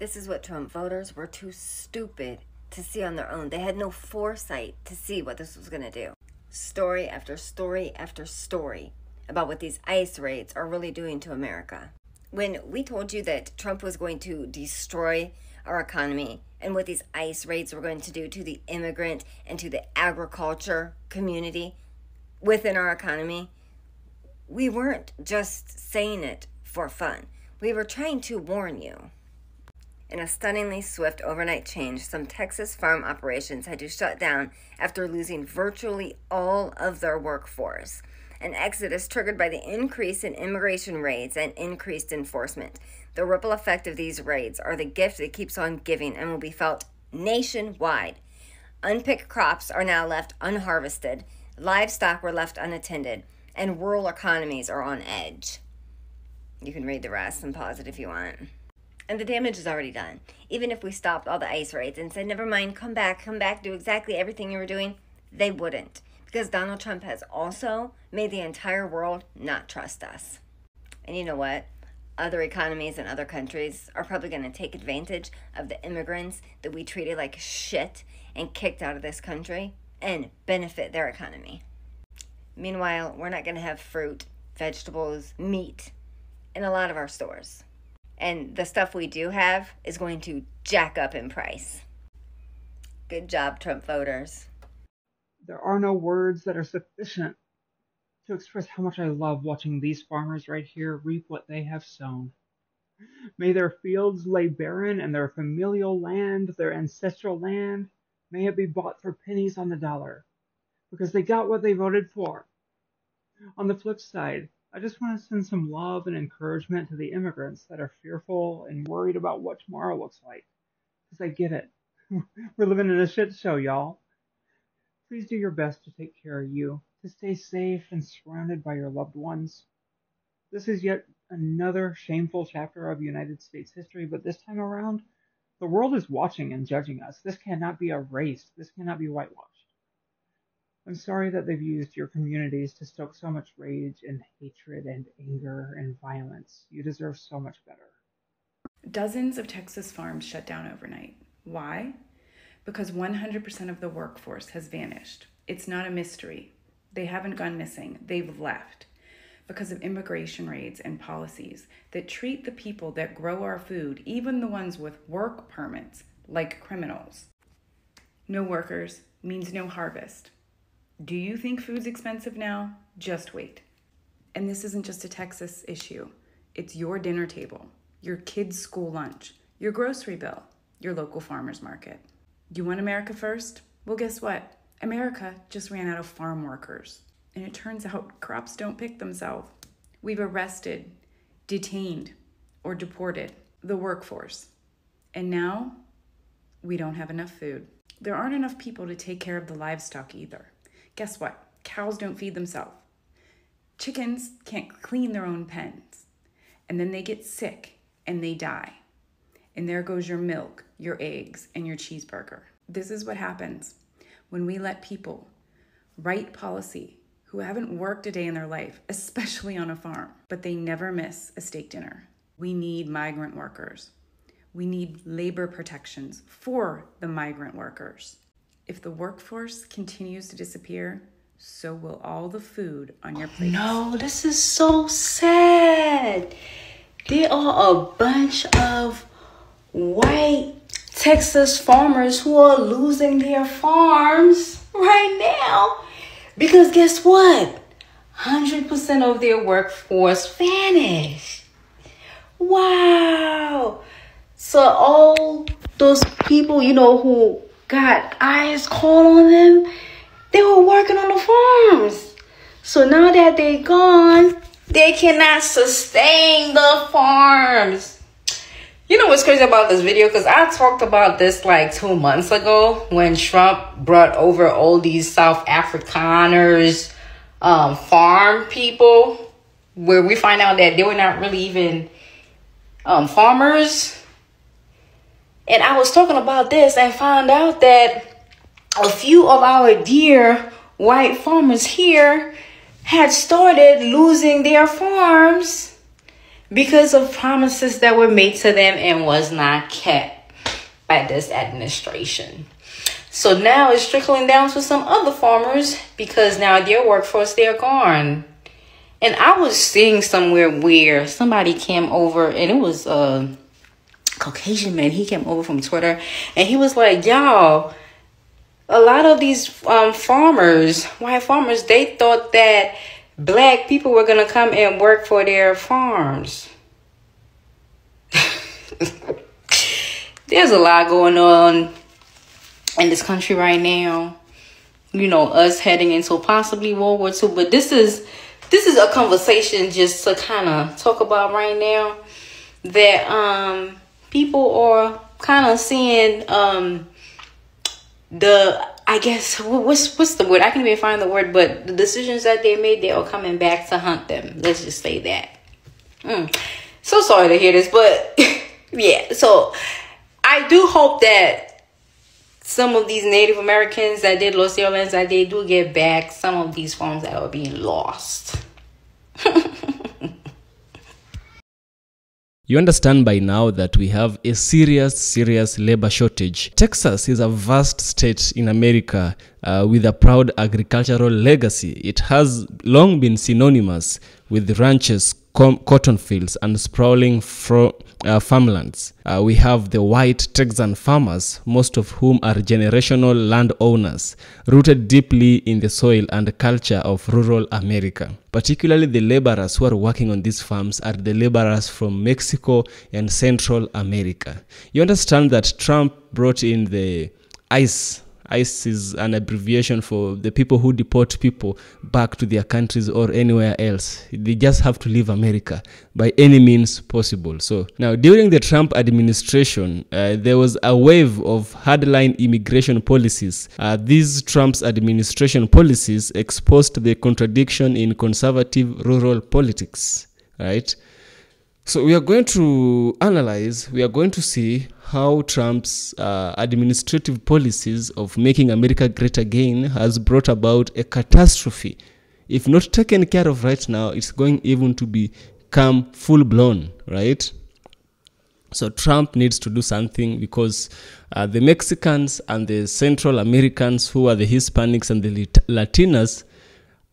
This is what Trump voters were too stupid to see on their own. They had no foresight to see what this was going to do. Story after story after story about what these ICE raids are really doing to America. When we told you that Trump was going to destroy our economy and what these ICE raids were going to do to the immigrant and to the agriculture community within our economy, we weren't just saying it for fun. We were trying to warn you. In a stunningly swift overnight change, some Texas farm operations had to shut down after losing virtually all of their workforce. An exodus triggered by the increase in immigration raids and increased enforcement. The ripple effect of these raids are the gift that keeps on giving and will be felt nationwide. Unpicked crops are now left unharvested, livestock were left unattended, and rural economies are on edge. You can read the rest and pause it if you want. And the damage is already done. Even if we stopped all the ICE raids and said, never mind, come back, do exactly everything you were doing, they wouldn't. Because Donald Trump has also made the entire world not trust us. And you know what? Other economies in other countries are probably going to take advantage of the immigrants that we treated like shit and kicked out of this country and benefit their economy. Meanwhile, we're not going to have fruit, vegetables, meat in a lot of our stores. And the stuff we do have is going to jack up in price. Good job, Trump voters. There are no words that are sufficient to express how much I love watching these farmers right here reap what they have sown. May their fields lay barren and their familial land, their ancestral land, may it be bought for pennies on the dollar, because they got what they voted for. On the flip side, I just want to send some love and encouragement to the immigrants that are fearful and worried about what tomorrow looks like. Because I get it. We're living in a shit show, y'all. Please do your best to take care of you, to stay safe and surrounded by your loved ones. This is yet another shameful chapter of United States history, but this time around, the world is watching and judging us. This cannot be erased. This cannot be whitewashed. I'm sorry that they've used your communities to stoke so much rage and hatred and anger and violence. You deserve so much better. Dozens of Texas farms shut down overnight. Why? Because 100% of the workforce has vanished. It's not a mystery. They haven't gone missing. They've left because of immigration raids and policies that treat the people that grow our food, even the ones with work permits, like criminals. No workers means no harvest. Do you think food's expensive now? Just wait. And this isn't just a Texas issue. It's your dinner table, your kids' school lunch, your grocery bill, your local farmer's market. You want America first? Well, guess what? America just ran out of farm workers. And it turns out crops don't pick themselves. We've arrested, detained, or deported the workforce. And now we don't have enough food. There aren't enough people to take care of the livestock either. Guess what? Cows don't feed themselves. Chickens can't clean their own pens. And then they get sick and they die. And there goes your milk, your eggs, and your cheeseburger. This is what happens when we let people write policy who haven't worked a day in their life, especially on a farm, but they never miss a steak dinner. We need migrant workers. We need labor protections for the migrant workers. If the workforce continues to disappear, so will all the food on your plate. No, this is so sad. There are a bunch of white Texas farmers who are losing their farms right now because guess what? 100% of their workforce vanished. Wow. So all those people, who got eyes called on them, they were working on the farms. So now that they're gone, they cannot sustain the farms. You know what's crazy about this video? Because I talked about this like 2 months ago when Trump brought over all these South Afrikaners, farm people, where we find out that they were not really even farmers. And I was talking about this and found out that a few of our dear white farmers here had started losing their farms because of promises that were made to them and was not kept by this administration. So now it's trickling down to some other farmers because now their workforce, they're gone. And I was seeing somewhere where somebody came over, and it was a Caucasian man. He came over from Twitter, and he was like, y'all, a lot of these farmers, white farmers, they thought that black people were going to come and work for their farms. There's a lot going on in this country right now. You know, us heading into possibly World War II. But this is a conversation just to kind of talk about right now. That people are kind of seeing I guess, what's the word? I can't even find the word, but the decisions that they made, they are coming back to hunt them. Let's just say that. So sorry to hear this, but yeah. So I do hope that some of these Native Americans that did lose their lands, that they do get back some of these farms that are being lost. You understand by now that we have a serious labor shortage. Texas is a vast state in America with a proud agricultural legacy. It has long been synonymous with ranches, cotton fields, and sprawling farmlands. We have the white Texan farmers, most of whom are generational landowners, rooted deeply in the soil and culture of rural America. Particularly the laborers who are working on these farms are the laborers from Mexico and Central America. You understand that Trump brought in the ICE. ICE is an abbreviation for the people who deport people back to their countries or anywhere else. They just have to leave America by any means possible. So now, during the Trump administration, there was a wave of hardline immigration policies. These Trump's administration policies exposed the contradiction in conservative rural politics, right? So we are going to analyze, we are going to see how Trump's administrative policies of making America great again has brought about a catastrophe. If not taken care of right now, it's going even to become full-blown, right? So Trump needs to do something because the Mexicans and the Central Americans, who are the Hispanics and the Latinas,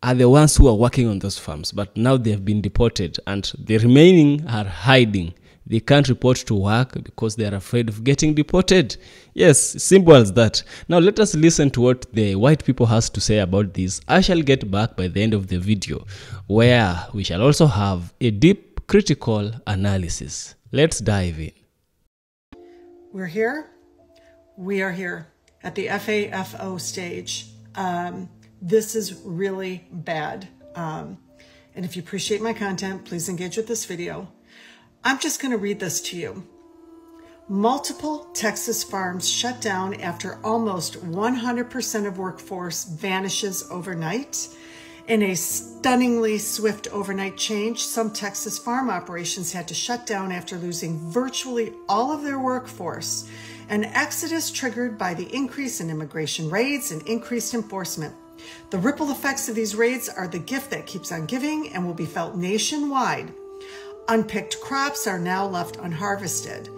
are the ones who are working on those farms, but now they have been deported and the remaining are hiding. They can't report to work because they are afraid of getting deported. Yes, simple as that. Now let us listen to what the white people has to say about this. I shall get back by the end of the video, where we shall also have a deep critical analysis. Let's dive in. We're here. We are here at the FAFO stage. This is really bad. And if you appreciate my content, please engage with this video. I'm just going to read this to you. Multiple Texas farms shut down after almost 100% of workforce vanishes overnight. In a stunningly swift overnight change, some Texas farm operations had to shut down after losing virtually all of their workforce, an exodus triggered by the increase in immigration raids and increased enforcement. The ripple effects of these raids are the gift that keeps on giving and will be felt nationwide. Unpicked crops are now left unharvested.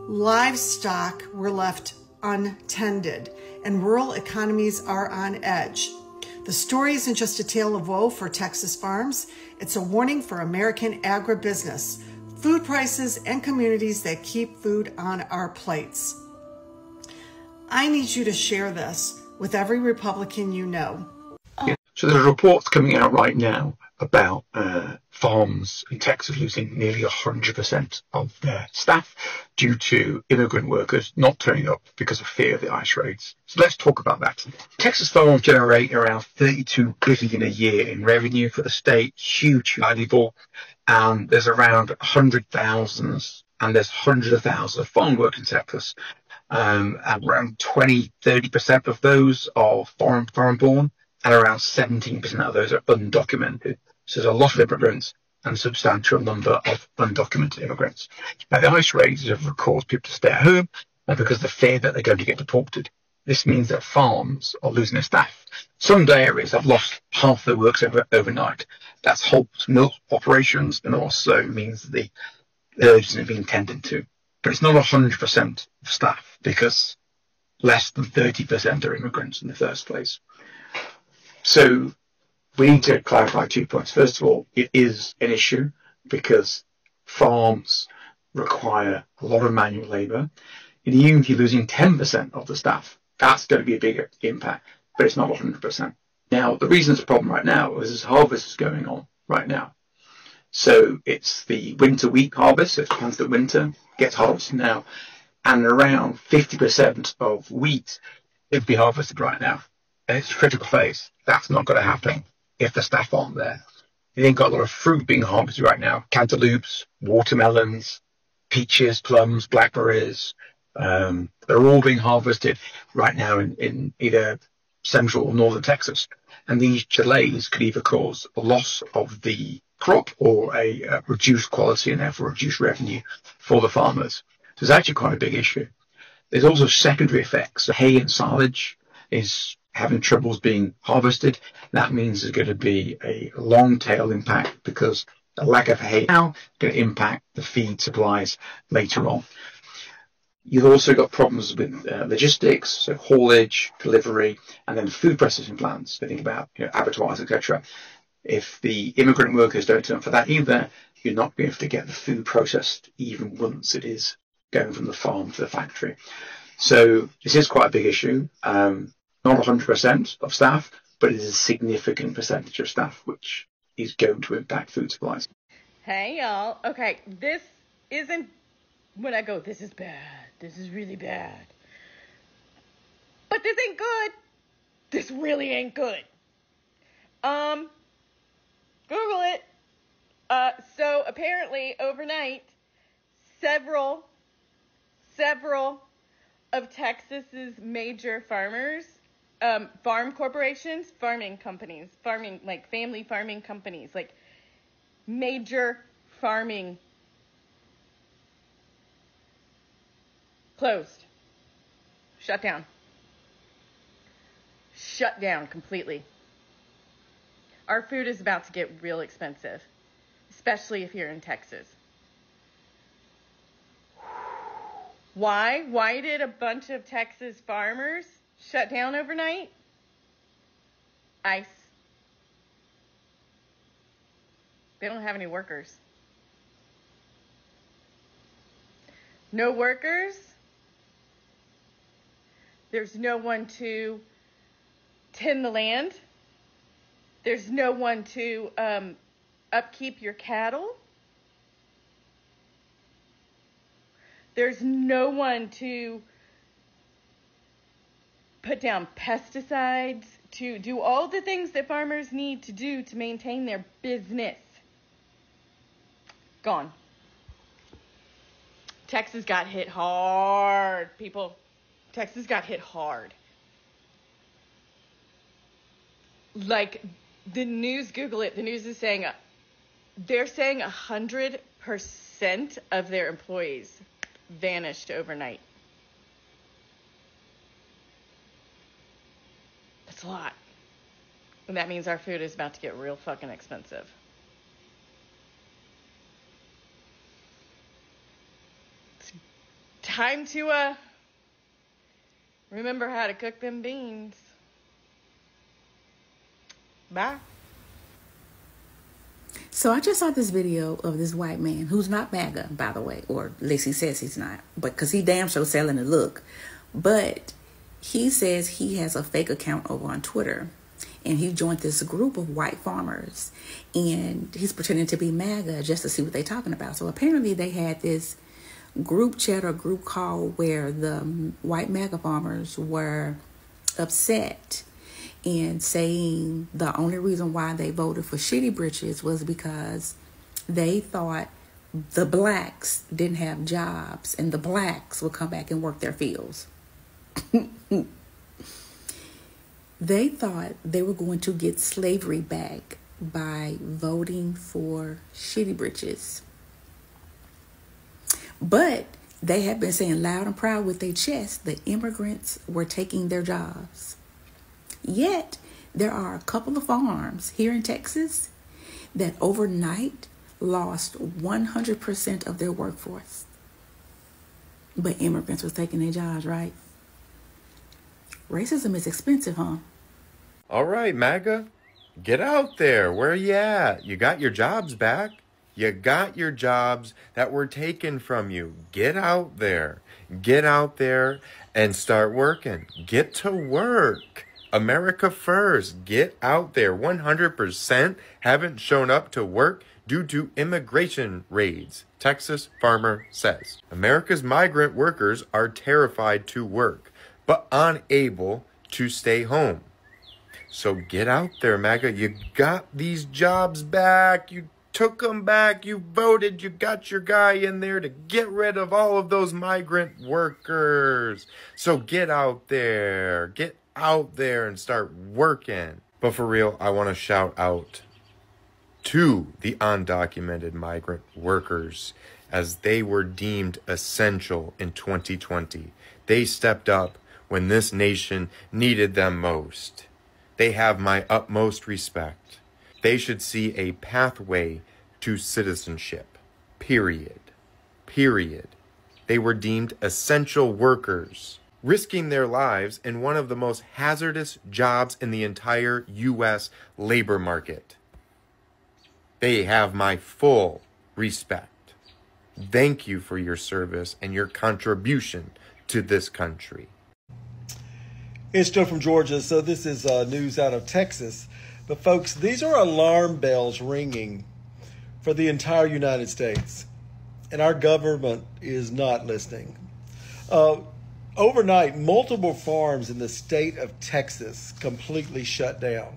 Livestock were left untended, and rural economies are on edge. The story isn't just a tale of woe for Texas farms. It's a warning for American agribusiness, food prices, and communities that keep food on our plates. I need you to share this with every Republican you know. So there are reports coming out right now about farms in Texas losing nearly 100% of their staff due to immigrant workers not turning up because of fear of the ICE raids. So let's talk about that. Texas farms generate around $32 billion a year in revenue for the state, huge, valuable, and there's around 100,000 and there's hundreds of thousands of farm workers in Texas. And around 30% of those are foreign born, and around 17% of those are undocumented. So there's a lot of immigrants and a substantial number of undocumented immigrants. Now, the ICE raids have caused people to stay at home because of the fear that they're going to get deported. This means that farms are losing their staff. Some dairies have lost half their workers overnight. That's halts milk operations and also means the urgently being tended to. But it's not 100% of staff, because less than 30% are immigrants in the first place. So we need to clarify 2 points. First of all, it is an issue because farms require a lot of manual labour. And even if you're losing 10% of the staff, that's going to be a bigger impact, but it's not 100%. Now, the reason it's a problem right now is this harvest is going on right now. So it's the winter wheat harvest, so it's plants that winter, gets harvested now, and around 50% of wheat is being harvested right now. And it's a critical phase. That's not going to happen if the staff aren't there. You then got a lot of fruit being harvested right now, cantaloupes, watermelons, peaches, plums, blackberries. They're all being harvested right now in either central or northern Texas. And these delays could either cause a loss of the crop or a reduced quality and therefore reduced revenue for the farmers. So it's actually quite a big issue. There's also secondary effects. So hay and silage is having troubles being harvested. That means there's going to be a long tail impact because the lack of hay now is going to impact the feed supplies later on. You've also got problems with logistics, so haulage, delivery, and then food processing plants. So think about abattoirs, etc. If the immigrant workers don't turn up for that either, you're not going to be able to get the food processed even once it is going from the farm to the factory. So this is quite a big issue. Not 100% of staff, but it is a significant percentage of staff, which is going to impact food supplies. Hey, y'all. Okay, this isn't when I go, this is bad. This is really bad. But this ain't good. This really ain't good. Google it. So apparently overnight, several of Texas's major farmers, farm corporations, farming companies, like family farming companies, like major farming closed. Shut down. Shut down completely. Our food is about to get real expensive, especially if you're in Texas. Why? Why did a bunch of Texas farmers shut down overnight? ICE. They don't have any workers. No workers. There's no one to tend the land. There's no one to upkeep your cattle. There's no one to put down pesticides, to do all the things that farmers need to do to maintain their business. Gone. Texas got hit hard, people. Texas got hit hard. Like, the news, Google it, the news is saying, they're saying 100% of their employees vanished overnight. That's a lot. And that means our food is about to get real fucking expensive. It's time to remember how to cook them beans. Bye. So I just saw this video of this white man who's not MAGA, by the way, or at least he says he's not, but because he damn sure selling the look. But he says he has a fake account over on Twitter, and he joined this group of white farmers, and he's pretending to be MAGA just to see what they're talking about. So apparently they had this group chat or group call where the white MAGA farmers were upset and saying the only reason why they voted for shitty britches was because they thought the blacks didn't have jobs and the blacks would come back and work their fields. They thought they were going to get slavery back by voting for shitty britches. But they had been saying loud and proud with their chest that immigrants were taking their jobs. Yet, there are a couple of farms here in Texas that overnight lost 100% of their workforce. But immigrants was taking their jobs, right? Racism is expensive, huh? All right, MAGA, get out there. Where are you at? You got your jobs back. You got your jobs that were taken from you. Get out there. Get out there and start working. Get to work. America first. Get out there. 100% haven't shown up to work due to immigration raids, Texas farmer says. America's migrant workers are terrified to work, but unable to stay home. So get out there, MAGA. You got these jobs back. You took them back. You voted. You got your guy in there to get rid of all of those migrant workers. So get out there. Get out there and start working. But for real, I want to shout out to the undocumented migrant workers as they were deemed essential in 2020. They stepped up when this nation needed them most. They have my utmost respect. They should see a pathway to citizenship. Period. Period. They were deemed essential workers, risking their lives in one of the most hazardous jobs in the entire U.S. labor market. They have my full respect. Thank you for your service and your contribution to this country. It's Joe from Georgia. So this is news out of Texas. But folks, these are alarm bells ringing for the entire United States. And our government is not listening. Overnight, multiple farms in the state of Texas completely shut down.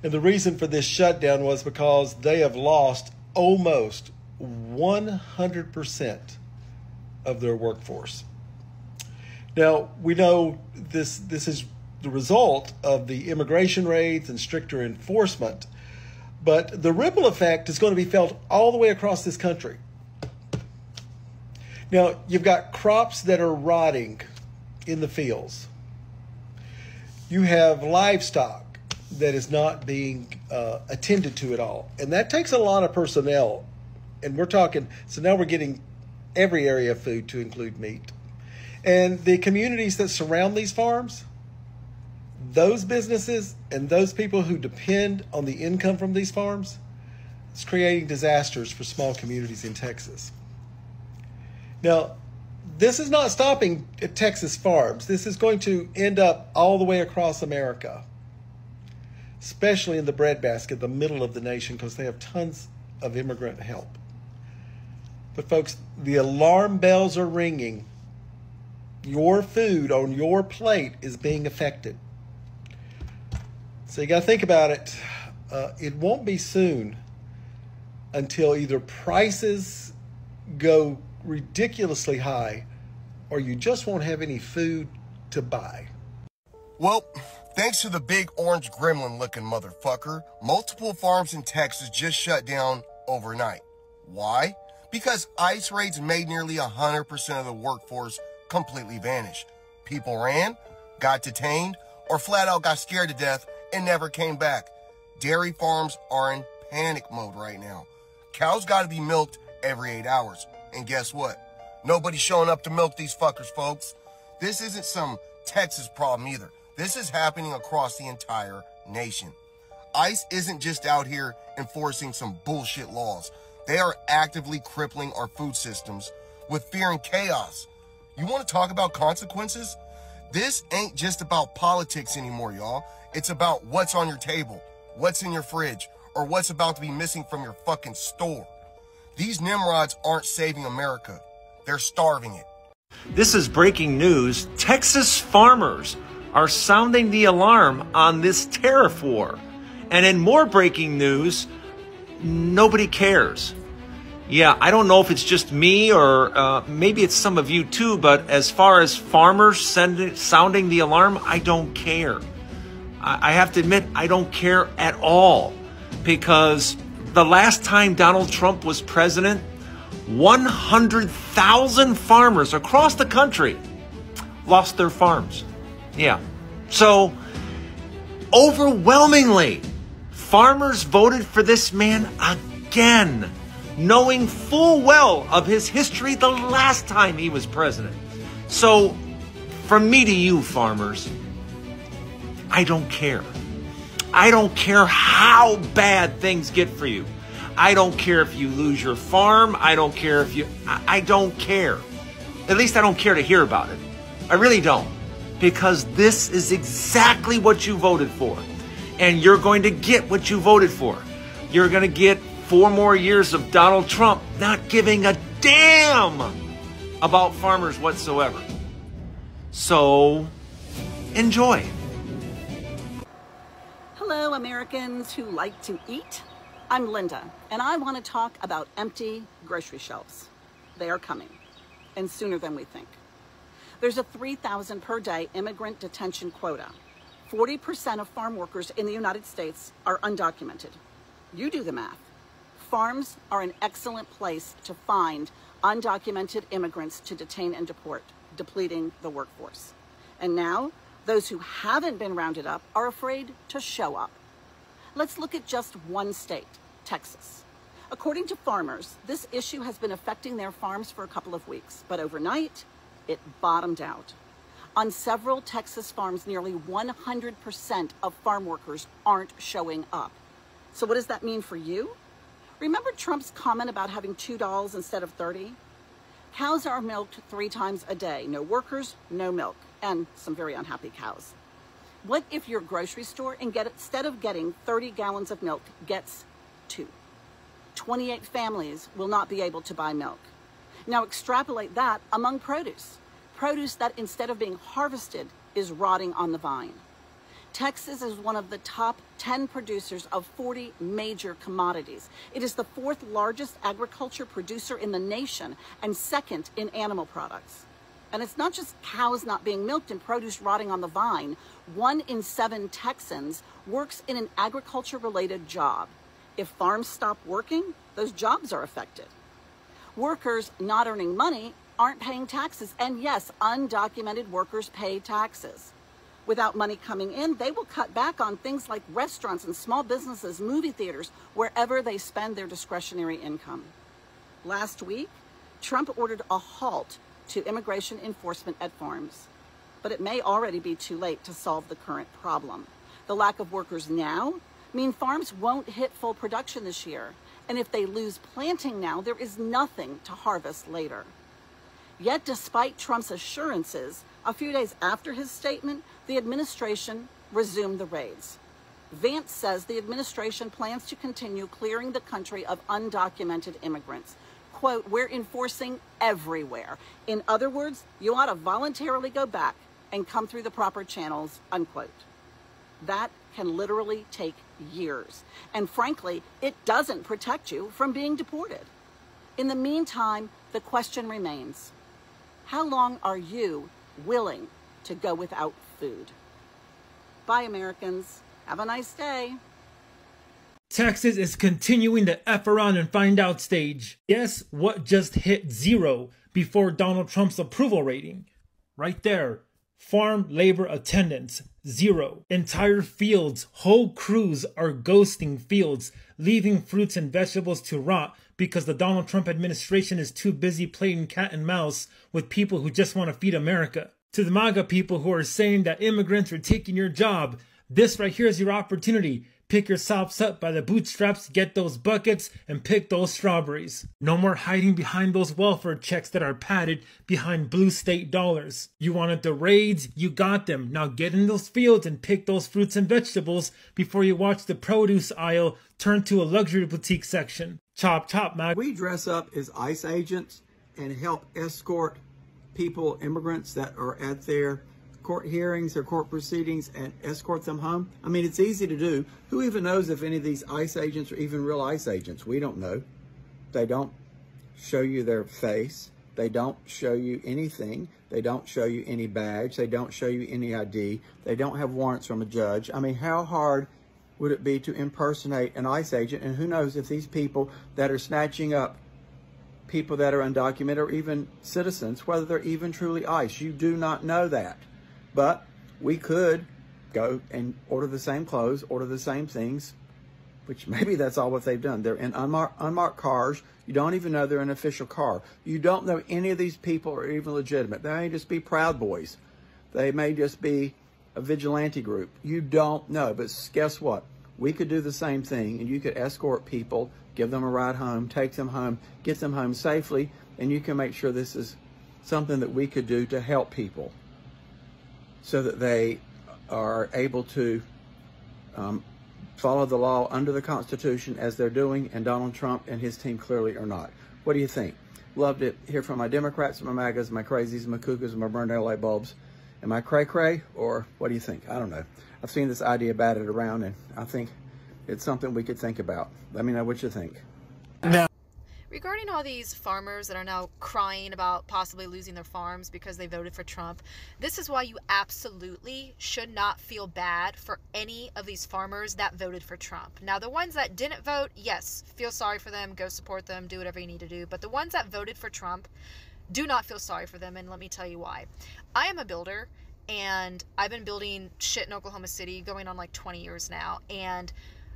And the reason for this shutdown was because they have lost almost 100% of their workforce. Now, we know this is the result of the immigration raids and stricter enforcement, but the ripple effect is going to be felt all the way across this country. Now, you've got crops that are rotting in the fields. You have livestock that is not being attended to at all. And that takes a lot of personnel. And we're talking, so now we're getting every area of food to include meat. And the communities that surround these farms, those businesses and those people who depend on the income from these farms, it's creating disasters for small communities in Texas. Now, this is not stopping at Texas farms. This is going to end up all the way across America, especially in the breadbasket, the middle of the nation, because they have tons of immigrant help. But folks, the alarm bells are ringing. Your food on your plate is being affected. So you got to think about it. It won't be soon until either prices go ridiculously high or you just won't have any food to buy. Well, thanks to the big orange gremlin looking motherfucker, multiple farms in Texas just shut down overnight. Why? Because ICE raids made nearly 100% of the workforce completely vanish. People ran, got detained, or flat out got scared to death and never came back. Dairy farms are in panic mode right now. Cows got to be milked every 8 hours. And guess what? Nobody's showing up to milk these fuckers, folks. This isn't some Texas problem either. This is happening across the entire nation. ICE isn't just out here enforcing some bullshit laws. They are actively crippling our food systems with fear and chaos. You want to talk about consequences? This ain't just about politics anymore, y'all. It's about what's on your table, what's in your fridge, or what's about to be missing from your fucking store. These Nimrods aren't saving America. They're starving it. This is breaking news. Texas farmers are sounding the alarm on this tariff war. And in more breaking news, nobody cares. Yeah, I don't know if it's just me or maybe it's some of you too, but as far as farmers sounding the alarm, I don't care. I have to admit, I don't care at all, because the last time Donald Trump was president, 100,000 farmers across the country lost their farms. Yeah. So overwhelmingly, farmers voted for this man again. knowing full well of his history the last time he was president. So, from me to you, farmers, I don't care. I don't care how bad things get for you. I don't care if you lose your farm. I don't care if you... I don't care. At least I don't care to hear about it. I really don't. Because this is exactly what you voted for. And you're going to get what you voted for. You're going to get 4 more years of Donald Trump not giving a damn about farmers whatsoever. So, enjoy. Hello, Americans who like to eat. I'm Linda, and I want to talk about empty grocery shelves. They are coming, and sooner than we think. There's a 3,000 per day immigrant detention quota. 40% of farm workers in the United States are undocumented. You do the math. Farms are an excellent place to find undocumented immigrants to detain and deport, depleting the workforce. And now, those who haven't been rounded up are afraid to show up. Let's look at just one state, Texas. According to farmers, this issue has been affecting their farms for a couple of weeks, but overnight, it bottomed out. On several Texas farms, nearly 100% of farm workers aren't showing up. So what does that mean for you? Remember Trump's comment about having 2 dolls instead of 30? Cows are milked 3 times a day. No workers, no milk, and some very unhappy cows. What if your grocery store, instead of getting 30 gallons of milk, gets 2? 28 families will not be able to buy milk. Now extrapolate that among produce. Produce that instead of being harvested is rotting on the vine. Texas is one of the top 10 producers of 40 major commodities. It is the 4th largest agriculture producer in the nation and 2nd in animal products. And it's not just cows not being milked and produce rotting on the vine. 1 in 7 Texans works in an agriculture-related job. If farms stop working, those jobs are affected. Workers not earning money aren't paying taxes. And yes, undocumented workers pay taxes. Without money coming in, they will cut back on things like restaurants and small businesses, movie theaters, wherever they spend their discretionary income. Last week, Trump ordered a halt to immigration enforcement at farms. But it may already be too late to solve the current problem. The lack of workers now mean farms won't hit full production this year. And if they lose planting now, there is nothing to harvest later. Yet despite Trump's assurances, a few days after his statement, the administration resumed the raids. Vance says the administration plans to continue clearing the country of undocumented immigrants. Quote, we're enforcing everywhere. In other words, you ought to voluntarily go back and come through the proper channels, unquote. That can literally take years. And frankly, it doesn't protect you from being deported. In the meantime, the question remains, how long are you willing to go without food? Bye, Americans. Have a nice day. Texas is continuing the F around and find out stage. Guess what just hit 0 before Donald Trump's approval rating? Right there. Farm labor attendance, 0. Entire fields, whole crews are ghosting fields, leaving fruits and vegetables to rot because the Donald Trump administration is too busy playing cat and mouse with people who just want to feed America. To the MAGA people who are saying that immigrants are taking your job, this right here is your opportunity. Pick yourselves up by the bootstraps, get those buckets, and pick those strawberries. No more hiding behind those welfare checks that are padded behind blue state dollars. You wanted the raids, you got them. Now get in those fields and pick those fruits and vegetables before you watch the produce aisle turn to a luxury boutique section. Chop, chop, man. We dress up as ICE agents and help escort people, immigrants that are at their court hearings or court proceedings and escort them home. I mean, it's easy to do. Who even knows if any of these ICE agents are even real ICE agents? We don't know. They don't show you their face. They don't show you anything. They don't show you any badge. They don't show you any ID. They don't have warrants from a judge. I mean, how hard would it be to impersonate an ICE agent? And who knows if these people that are snatching up people that are undocumented or even citizens, whether they're even truly ICE. You do not know that. But we could go and order the same clothes, order the same things, which maybe that's all what they've done. They're in unmarked cars You don't even know they're an official car. You don't know any of these people are even legitimate. They may just be Proud Boys. They may just be a vigilante group. You don't know. But guess what? We could do the same thing, and you could escort people, give them a ride home, take them home, get them home safely, and you can make sure this is something that we could do to help people so that they are able to follow the law under the Constitution as they're doing, and Donald Trump and his team clearly are not. What do you think? Love to hear from my Democrats, my MAGAs, my crazies, my cuckoos, my burned out light bulbs. Am I cray-cray, or what do you think? I don't know. I've seen this idea batted around, and I think it's something we could think about. Let me know what you think. Regarding all these farmers that are now crying about possibly losing their farms because they voted for Trump, this is why you absolutely should not feel bad for any of these farmers that voted for Trump. Now, the ones that didn't vote, yes, feel sorry for them, go support them, do whatever you need to do. But the ones that voted for Trump, do not feel sorry for them, and let me tell you why. I am a builder, and I've been building shit in Oklahoma City going on like 20 years now, and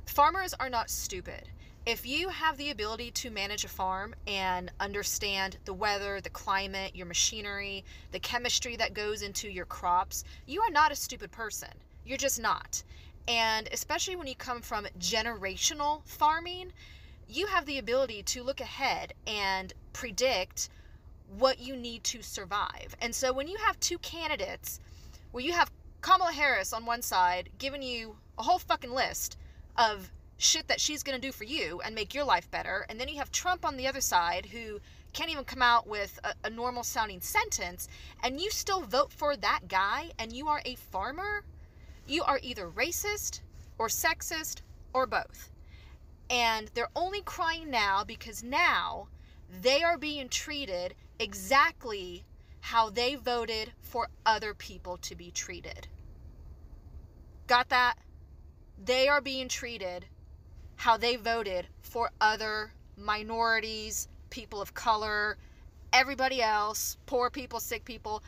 farmers are not stupid. If you have the ability to manage a farm and understand the weather, the climate, your machinery, the chemistry that goes into your crops, you are not a stupid person. You're just not. And especially when you come from generational farming, you have the ability to look ahead and predict what you need to survive. And so when you have two candidates where you have Kamala Harris on one side giving you a whole fucking list of shit that she's going to do for you and make your life better, and then you have Trump on the other side who can't even come out with a normal sounding sentence, and you still vote for that guy, and you are a farmer, you are either racist or sexist or both. And they're only crying now because now they are being treated exactly how they voted for other people to be treated. Got that? They are being treated how they voted for other minorities, people of color, everybody else, poor people, sick people.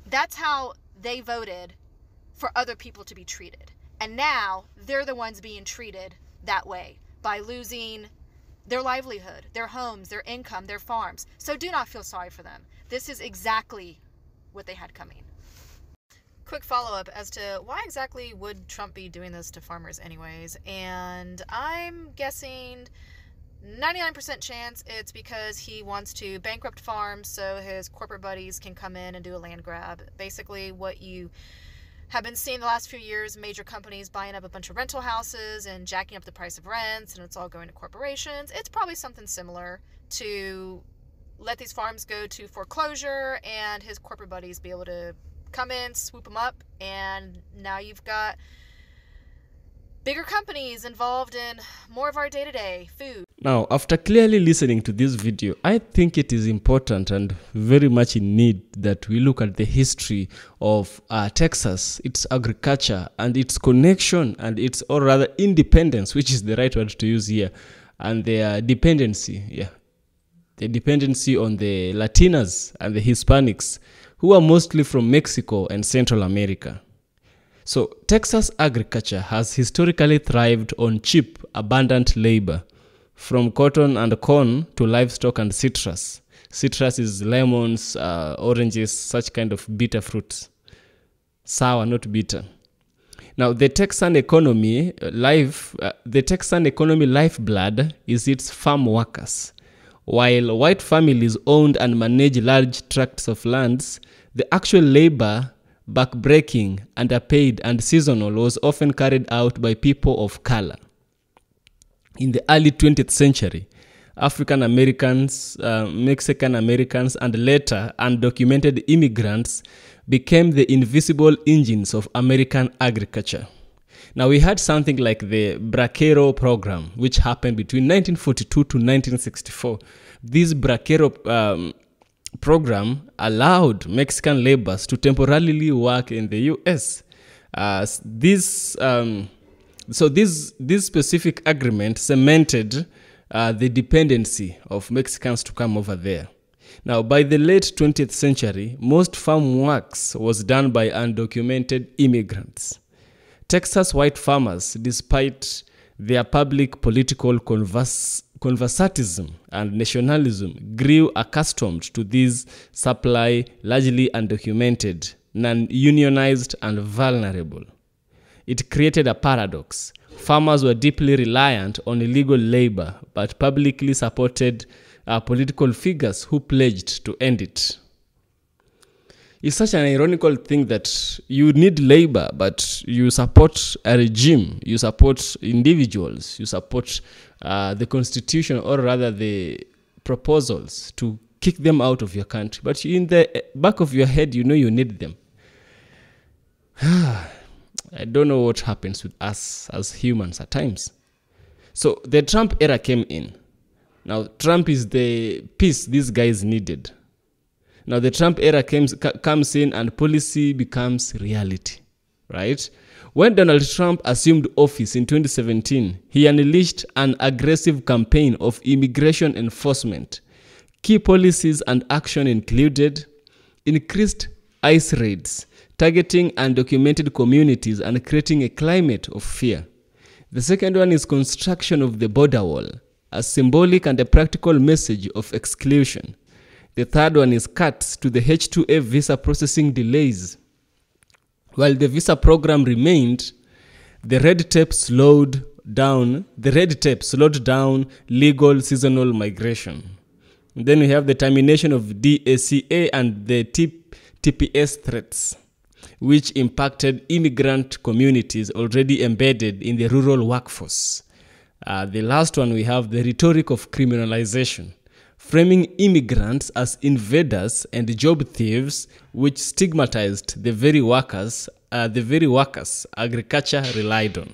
That's how they voted for other people to be treated. And now they're the ones being treated that way by losing their livelihood, their homes, their income, their farms. So do not feel sorry for them. This is exactly what they had coming. Quick follow-up as to why exactly would Trump be doing this to farmers anyways, and I'm guessing 99% chance it's because he wants to bankrupt farms so his corporate buddies can come in and do a land grab. Basically what you have been seeing the last few years, major companies buying up a bunch of rental houses and jacking up the price of rents, and it's all going to corporations. It's probably something similar to let these farms go to foreclosure and his corporate buddies be able to come in, swoop them up, and now you've got bigger companies involved in more of our day-to-day food. Now, after clearly listening to this video, I think it is important and very much in need that we look at the history of Texas, its agriculture, and its connection, and its, or rather independence, which is the right word to use here, and their dependency, the dependency on the Latinas and the Hispanics, who are mostly from Mexico and Central America. So Texas agriculture has historically thrived on cheap, abundant labor, from cotton and corn to livestock and citrus. Citrus is lemons, oranges, such kind of bitter fruits. Sour, not bitter. Now, the Texan economy lifeblood is its farm workers. While white families owned and managed large tracts of lands, the actual labor, backbreaking, underpaid, and seasonal, was often carried out by people of color. In the early 20th century, African Americans, Mexican Americans, and later undocumented immigrants became the invisible engines of American agriculture. Now, we had something like the Braquero program, which happened between 1942 to 1964. This Braquero program allowed Mexican laborers to temporarily work in the U.S. This specific agreement cemented the dependency of Mexicans to come over there. Now, by the late 20th century, most farm works was done by undocumented immigrants. Texas white farmers, despite their public political conservatism and nationalism grew accustomed to this supply, largely undocumented, non-unionized, and vulnerable. It created a paradox. Farmers were deeply reliant on illegal labor, but publicly supported political figures who pledged to end it. It's such an ironical thing that you need labor, but you support a regime, you support individuals, you support the constitution, or rather the proposals to kick them out of your country. But in the back of your head, you know you need them. I don't know what happens with us as humans at times. So the Trump era came in. Now, Trump is the peace these guys needed. Now, the Trump era comes in and policy becomes reality, right? When Donald Trump assumed office in 2017, he unleashed an aggressive campaign of immigration enforcement. Key policies and action included increased ICE raids, targeting undocumented communities and creating a climate of fear. The second one is construction of the border wall, a symbolic and a practical message of exclusion. The third one is cuts to the H-2A visa processing delays. While the visa program remained, the red tape slowed down legal seasonal migration. And then we have the termination of DACA and the TPS threats, which impacted immigrant communities already embedded in the rural workforce. The last one, we have the rhetoric of criminalization, framing immigrants as invaders and job thieves, which stigmatized the very workers agriculture relied on.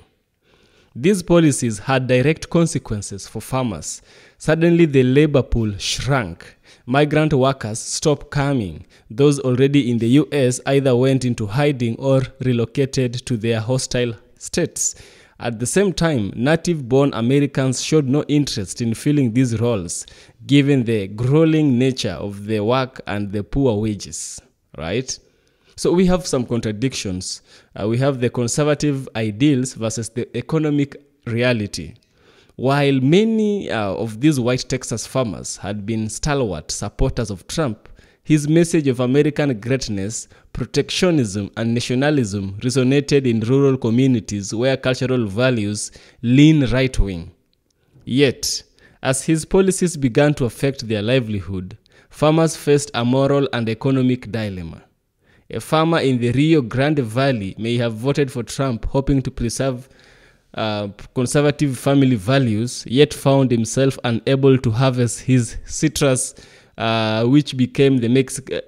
These policies had direct consequences for farmers. Suddenly, the labor pool shrank. Migrant workers stopped coming. Those already in the US either went into hiding or relocated to their hostile states. At the same time, native-born Americans showed no interest in filling these roles, given the grueling nature of the work and the poor wages, right? So we have some contradictions. We have the conservative ideals versus the economic reality. While many of these white Texas farmers had been stalwart supporters of Trump, his message of American greatness, protectionism, and nationalism resonated in rural communities where cultural values lean right-wing. Yet, as his policies began to affect their livelihood, farmers faced a moral and economic dilemma. A farmer in the Rio Grande Valley may have voted for Trump hoping to preserve conservative family values, yet found himself unable to harvest his citrus, which became the Mexican.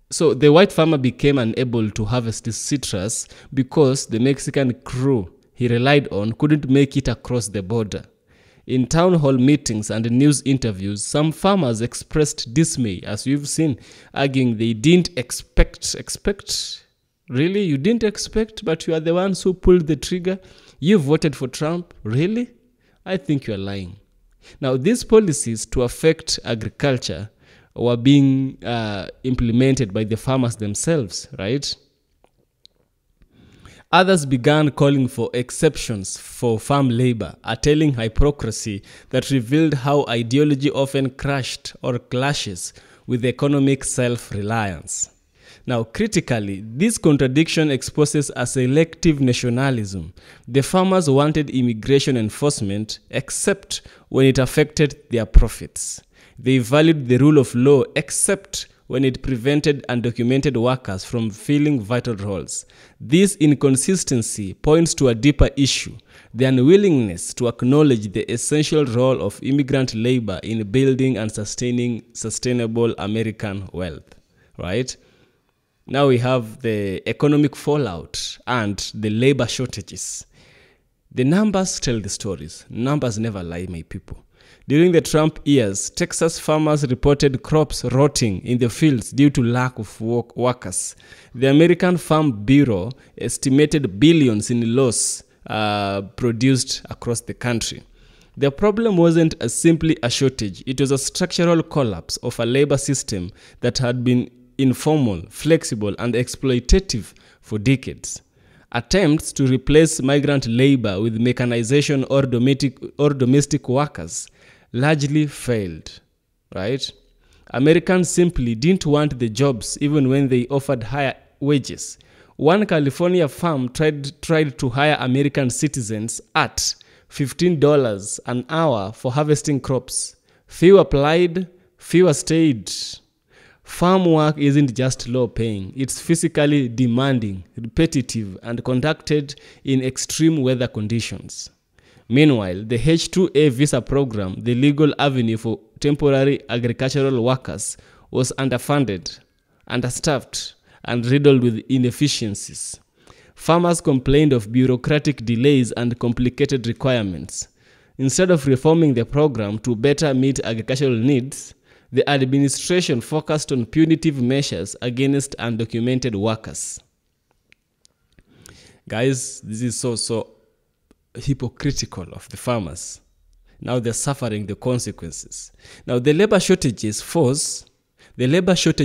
So the white farmer became unable to harvest his citrus because the Mexican crew he relied on couldn't make it across the border. In town hall meetings and news interviews, some farmers expressed dismay, as we've seen, arguing they didn't expect. Really? You didn't expect, but you are the ones who pulled the trigger? You voted for Trump? Really? I think you are lying. Now, these policies to affect agriculture were being implemented by the farmers themselves, right? Others began calling for exceptions for farm labor, a telling hypocrisy that revealed how ideology often crashed or clashes with economic self-reliance. Now, critically, this contradiction exposes a selective nationalism. The farmers wanted immigration enforcement except when it affected their profits. They valued the rule of law except when it prevented undocumented workers from filling vital roles. This inconsistency points to a deeper issue, the unwillingness to acknowledge the essential role of immigrant labor in building and sustaining sustainable American wealth, right? Now we have the economic fallout and the labor shortages. The numbers tell the stories. Numbers never lie, my people. During the Trump years, Texas farmers reported crops rotting in the fields due to lack of workers. The American Farm Bureau estimated billions in loss produced across the country. The problem wasn't simply a shortage. It was a structural collapse of a labor system that had been informal, flexible, and exploitative for decades. Attempts to replace migrant labor with mechanization or domestic workers largely failed, right? Americans simply didn't want the jobs even when they offered higher wages. One California firm tried to hire American citizens at $15 an hour for harvesting crops. Few applied, fewer stayed. Farm work isn't just low paying, it's physically demanding, repetitive, and conducted in extreme weather conditions. Meanwhile, the H-2A visa program, the legal avenue for temporary agricultural workers, was underfunded, understaffed, and riddled with inefficiencies. Farmers complained of bureaucratic delays and complicated requirements. Instead of reforming the program to better meet agricultural needs, the administration focused on punitive measures against undocumented workers. Guys, this is so hypocritical of the farmers. Now they're suffering the consequences. Now the labor shortage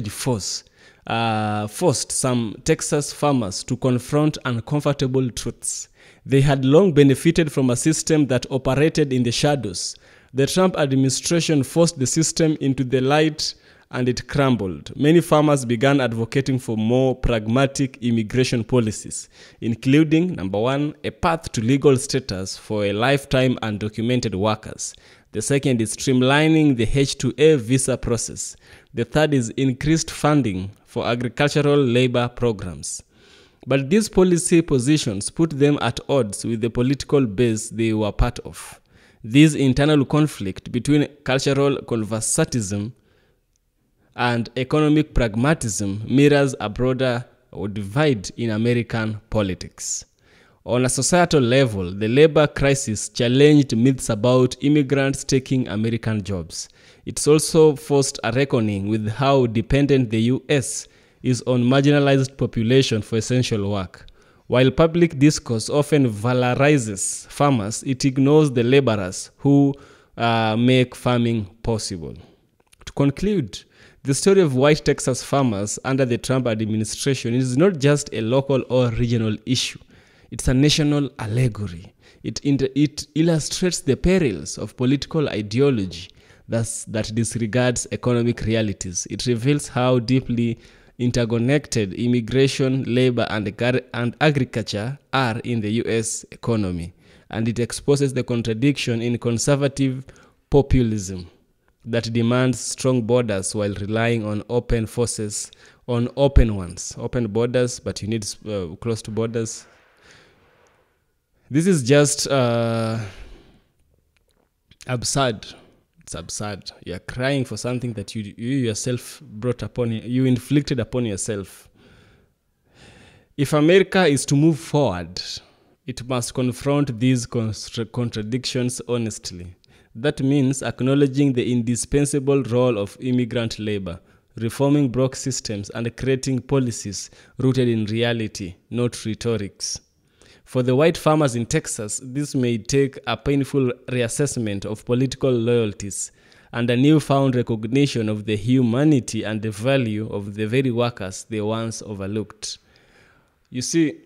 forced some Texas farmers to confront uncomfortable truths. They had long benefited from a system that operated in the shadows. The Trump administration forced the system into the light and it crumbled. Many farmers began advocating for more pragmatic immigration policies, including, number one, a path to legal status for a lifetime undocumented workers. The second is streamlining the H-2A visa process. The third is increased funding for agricultural labor programs. But these policy positions put them at odds with the political base they were part of. This internal conflict between cultural conservatism and economic pragmatism mirrors a broader divide in American politics. On a societal level, the labor crisis challenged myths about immigrants taking American jobs. It's also forced a reckoning with how dependent the U.S. is on marginalized population for essential work. While public discourse often valorizes farmers, it ignores the laborers who make farming possible. To conclude, the story of white Texas farmers under the Trump administration is not just a local or regional issue. It's a national allegory. It illustrates the perils of political ideology that disregards economic realities. It reveals how deeply interconnected immigration, labor, and agriculture are in the U.S. economy. And it exposes the contradiction in conservative populism that demands strong borders while relying on open forces, on open borders, but you need closed borders. This is just absurd. It's absurd. You're crying for something that you yourself you inflicted upon yourself. If America is to move forward, it must confront these contradictions honestly. That means acknowledging the indispensable role of immigrant labor, reforming broke systems, and creating policies rooted in reality, not rhetorics. For the white farmers in Texas, this may take a painful reassessment of political loyalties and a newfound recognition of the humanity and the value of the very workers they once overlooked. You see,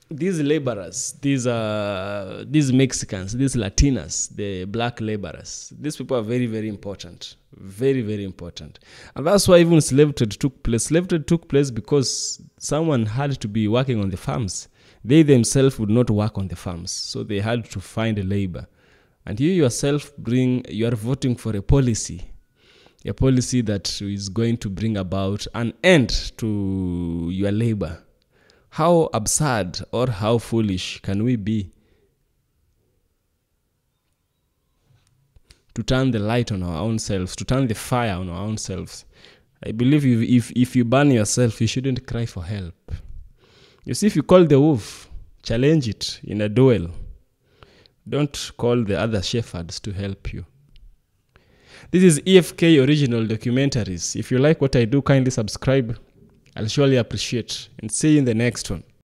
these laborers, these Mexicans, these Latinas, the black laborers, these people are very, very important. Very, very important. And that's why even slave trade took place. Slave trade took place because someone had to be working on the farms. They themselves would not work on the farms, so they had to find labor. And you yourself you are voting for a policy that is going to bring about an end to your labor. How absurd or how foolish can we be to turn the light on our own selves, to turn the fire on our own selves? I believe if you burn yourself, you shouldn't cry for help. You see, if you call the wolf, challenge it in a duel. Don't call the other shepherds to help you. This is EFK Original Documentaries. If you like what I do, kindly subscribe. I'll surely appreciate. And see you in the next one.